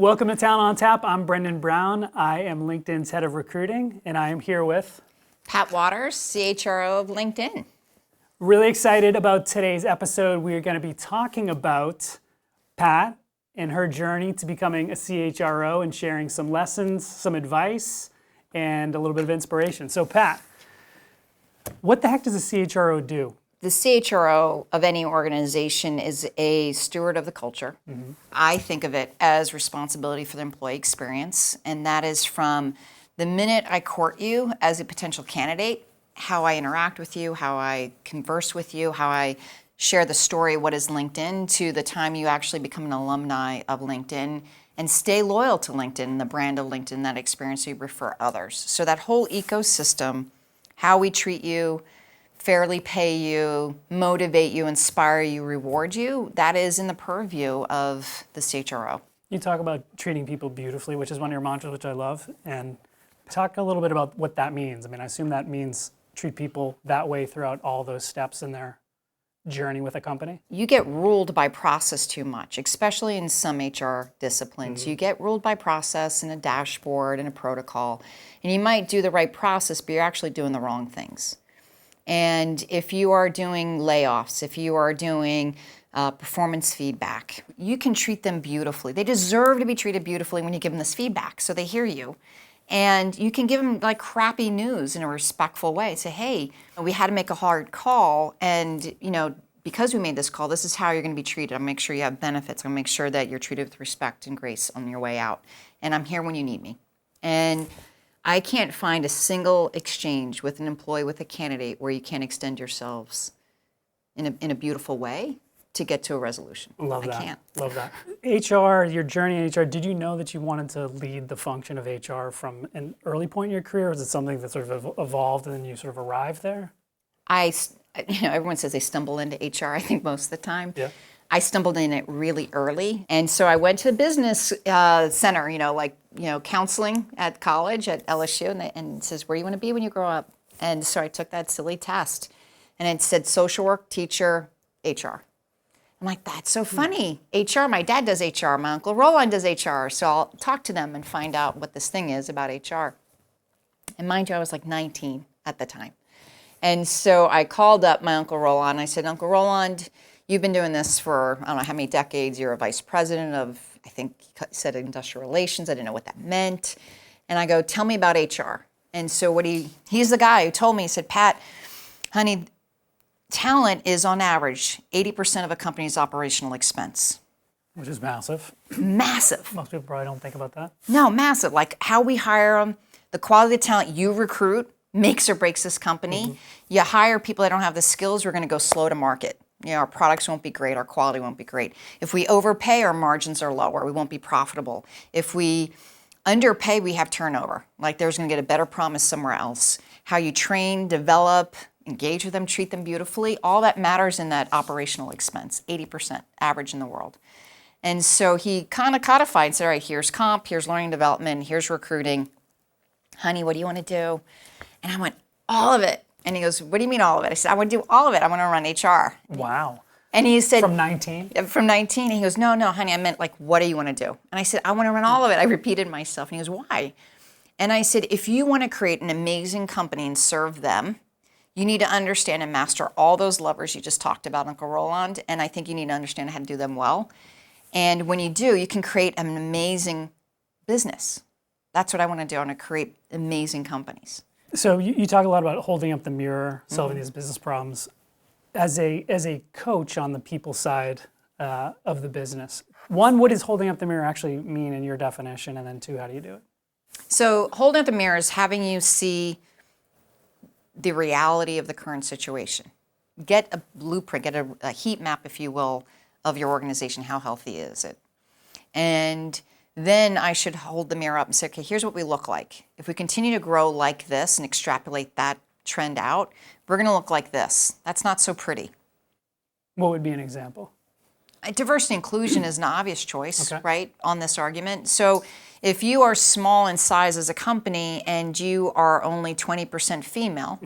Welcome to Talent on Tap. I'm Brendan Brown. I am LinkedIn's head of recruiting, and I am here with Pat Waters, CHRO of LinkedIn. Really excited about today's episode. We are going to be talking about Pat and her journey to becoming a CHRO and sharing some lessons, some advice, and a little bit of inspiration. So Pat, what the heck does a CHRO do? The CHRO of any organization is a steward of the culture. Mm-hmm. I think of it as responsibility for the employee experience, and that is from the minute I court you as a potential candidate, how I interact with you, how I converse with you, how I share the story, what is LinkedIn, to the time you actually become an alumni of LinkedIn and stay loyal to LinkedIn, the brand of LinkedIn, that experience you refer others. So that whole ecosystem, how we treat you, fairly pay you, motivate you, inspire you, reward you, that is in the purview of the CHRO. You talk about treating people beautifully, which is one of your mantras, which I love, and talk a little bit about what that means. I mean, I assume that means treat people that way throughout all those steps in their journey with a company. You get ruled by process too much, especially in some HR disciplines. Mm-hmm. You get ruled by process and a dashboard and a protocol, and you might do the right process, but you're actually doing the wrong things. And if you are doing layoffs, if you are doing performance feedback, you can treat them beautifully. They deserve to be treated beautifully when you give them this feedback, so they hear you. And you can give them like crappy news in a respectful way. Say, hey, we had to make a hard call, and because we made this call, this is how you're going to be treated. I'll make sure you have benefits. I'll make sure that you're treated with respect and grace on your way out. And I'm here when you need me. And I can't find a single exchange with an employee, with a candidate, where you can't extend yourselves in a beautiful way to get to a resolution. Love that. I can't. Love that. HR, your journey in HR, did you know that you wanted to lead the function of HR from an early point in your career? Or was it something that sort of evolved and then you sort of arrived there? Everyone says they stumble into HR, I think most of the time. Yeah. I stumbled in it really early. And so I went to the business center, counseling at college at LSU, and it says, where do you want to be when you grow up? And so I took that silly test, and it said social work, teacher, HR. I'm like, that's so funny. HR, my dad does HR, my Uncle Roland does HR, so I'll talk to them and find out what this thing is about HR. And mind you, I was like 19 at the time. And so I called up my Uncle Roland. I said, Uncle Roland, you've been doing this for, I don't know how many decades. You're a vice president of, I think he said industrial relations. I didn't know what that meant. And I go, tell me about HR. And so he's the guy who told me, he said, Pat, honey, talent is on average 80% of a company's operational expense. Which is massive. Massive. Most people probably don't think about that. No, massive. Like how we hire them, the quality of talent you recruit makes or breaks this company. Mm-hmm. You hire people that don't have the skills, we're going to go slow to market. Our products won't be great, our quality won't be great. If we overpay, our margins are lower, we won't be profitable. If we underpay, we have turnover. Like there's going to get a better promise somewhere else. How you train, develop, engage with them, treat them beautifully, all that matters in that operational expense, 80% average in the world. And so he kind of codified and said, all right, here's comp, here's learning development, here's recruiting. Honey, what do you want to do? And I went, all of it. And he goes, what do you mean all of it? I said, I want to do all of it. I want to run HR. Wow. And he said... From 19? From 19. And he goes, no, honey, I meant like, what do you want to do? And I said, I want to run all of it. I repeated myself. And he goes, why? And I said, if you want to create an amazing company and serve them, you need to understand and master all those levers you just talked about, Uncle Roland. And I think you need to understand how to do them well. And when you do, you can create an amazing business. That's what I want to do. I want to create amazing companies. So you talk a lot about holding up the mirror, solving these business problems. As a coach on the people side of the business, one, what does holding up the mirror actually mean in your definition? And then two, how do you do it? So holding up the mirror is having you see the reality of the current situation. Get a blueprint, get a heat map, if you will, of your organization. How healthy is it? And then I should hold the mirror up and say, okay, here's what we look like. If we continue to grow like this and extrapolate that trend out, we're going to look like this. That's not so pretty. What would be an example? Diversity inclusion is an obvious choice, okay, right, on this argument. So if you are small in size as a company and you are only 20% female,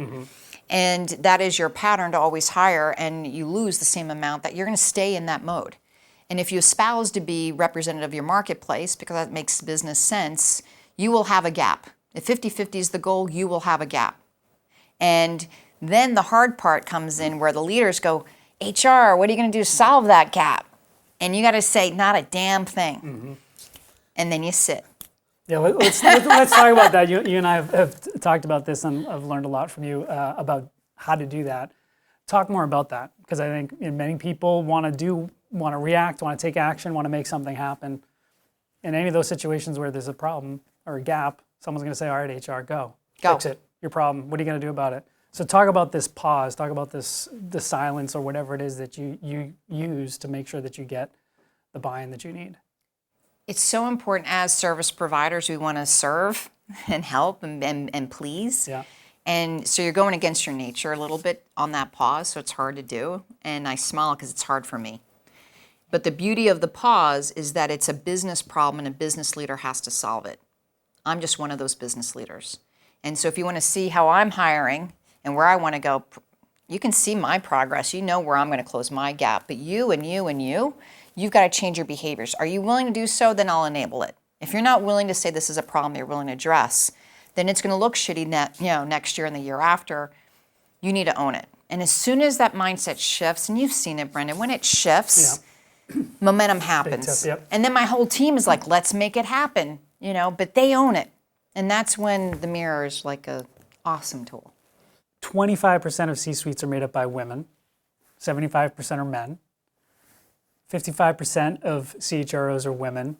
and that is your pattern to always hire, and you lose the same amount, that you're going to stay in that mode. And if you espouse to be representative of your marketplace, because that makes business sense, you will have a gap. If 50-50 is the goal, you will have a gap. And then the hard part comes in where the leaders go, HR, what are you going to do to solve that gap? And you got to say, not a damn thing. And then you sit. Yeah, let's talk about that. You and I have talked about this, and I've learned a lot from you about how to do that. Talk more about that, because I think many people want to react, want to take action, want to make something happen. In any of those situations where there's a problem or a gap, someone's going to say, all right, HR, go. Fix it, your problem. What are you going to do about it? So talk about this pause, talk about the silence or whatever it is that you use to make sure that you get the buy-in that you need. It's so important as service providers, we want to serve and help and please. Yeah. And so you're going against your nature a little bit on that pause, so it's hard to do. And I smile because it's hard for me. But the beauty of the pause is that it's a business problem and a business leader has to solve it. I'm just one of those business leaders. And so if you want to see how I'm hiring and where I want to go, you can see my progress. You know where I'm going to close my gap. But you and you and you've got to change your behaviors. Are you willing to do so? Then I'll enable it. If you're not willing to say this is a problem you're willing to address, then it's going to look shitty next year and the year after. You need to own it. And as soon as that mindset shifts, and you've seen it, Brendan, when it shifts, momentum happens. Yep. And then my whole team is like, let's make it happen, but they own it. And that's when the mirror is like an awesome tool. 25% of C-suites are made up by women, 75% are men, 55% of CHROs are women.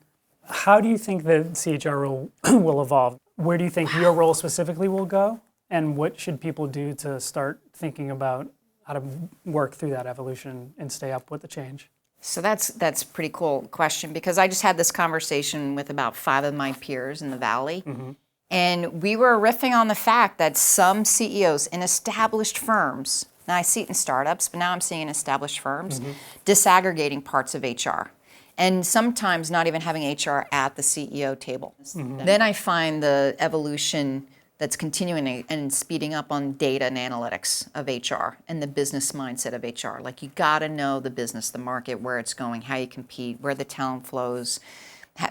How do you think the CHRO will evolve? Where do you think your role specifically will go? And what should people do to start thinking about how to work through that evolution and stay up with the change? So that's a pretty cool question, because I just had this conversation with about 5 of my peers in the Valley. And we were riffing on the fact that some CEOs in established firms, now I see it in startups, but now I'm seeing in established firms, disaggregating parts of HR. And sometimes not even having HR at the CEO table. Then I find the evolution that's continuing and speeding up on data and analytics of HR and the business mindset of HR. Like, you gotta know the business, the market, where it's going, how you compete, where the talent flows,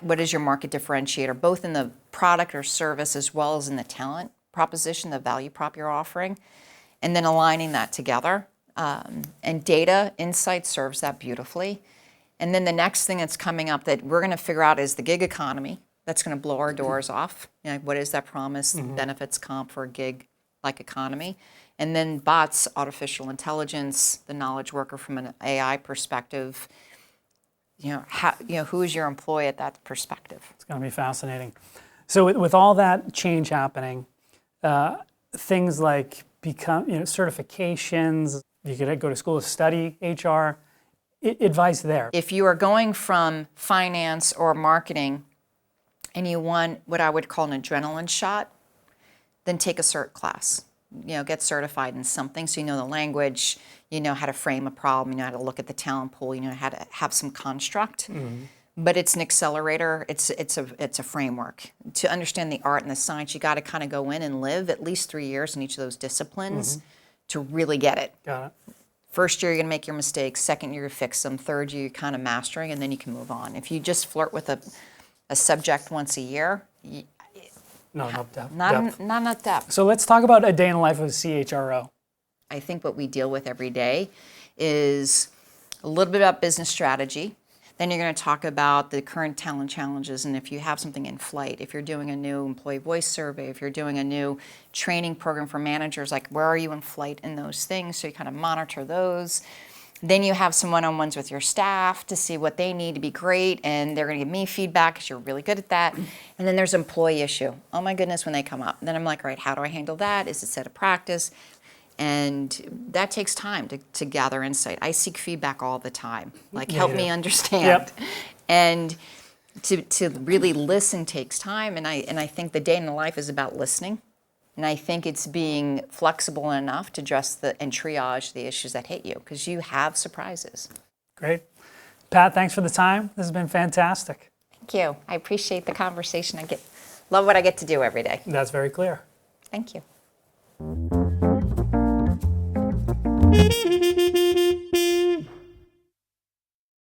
what is your market differentiator, both in the product or service as well as in the talent proposition, the value prop you're offering, and then aligning that together. And data insight serves that beautifully. And then the next thing that's coming up that we're going to figure out is the gig economy. That's going to blow our doors off. What is that promise? Benefits comp for a gig-like economy. And then bots, artificial intelligence, the knowledge worker from an AI perspective. Who is your employee at that perspective? It's going to be fascinating. So with all that change happening, things like certifications, you could go to school to study HR. Advice there. If you are going from finance or marketing and you want what I would call an adrenaline shot, then take a cert class. Get certified in something so you know the language, you know how to frame a problem, you know how to look at the talent pool, you know how to have some construct. But it's an accelerator, it's a framework. To understand the art and the science, you got to kind of go in and live at least 3 years in each of those disciplines to really get it. Got it. First year, you're going to make your mistakes. Second year, you fix them. Third year, you're kind of mastering, and then you can move on. If you just flirt with a subject once a year, not enough depth. Not enough depth. So let's talk about a day in the life of a CHRO. I think what we deal with every day is a little bit about business strategy. Then you're going to talk about the current talent challenges, and if you have something in flight, if you're doing a new employee voice survey, if you're doing a new training program for managers, like where are you in flight in those things, so you kind of monitor those. Then you have some one-on-ones with your staff to see what they need to be great, and they're going to give me feedback because you're really good at that. And then there's employee issue. Oh my goodness, when they come up. And then I'm like, all right, how do I handle that? Is it set of practice? And that takes time to gather insight. I seek feedback all the time. Like, help me understand. Yep. And to really listen takes time. And I think the day in the life is about listening. And I think it's being flexible enough to address and triage the issues that hit you, because you have surprises. Great. Pat, thanks for the time. This has been fantastic. Thank you. I appreciate the conversation. Love what I get to do every day. That's very clear. Thank you.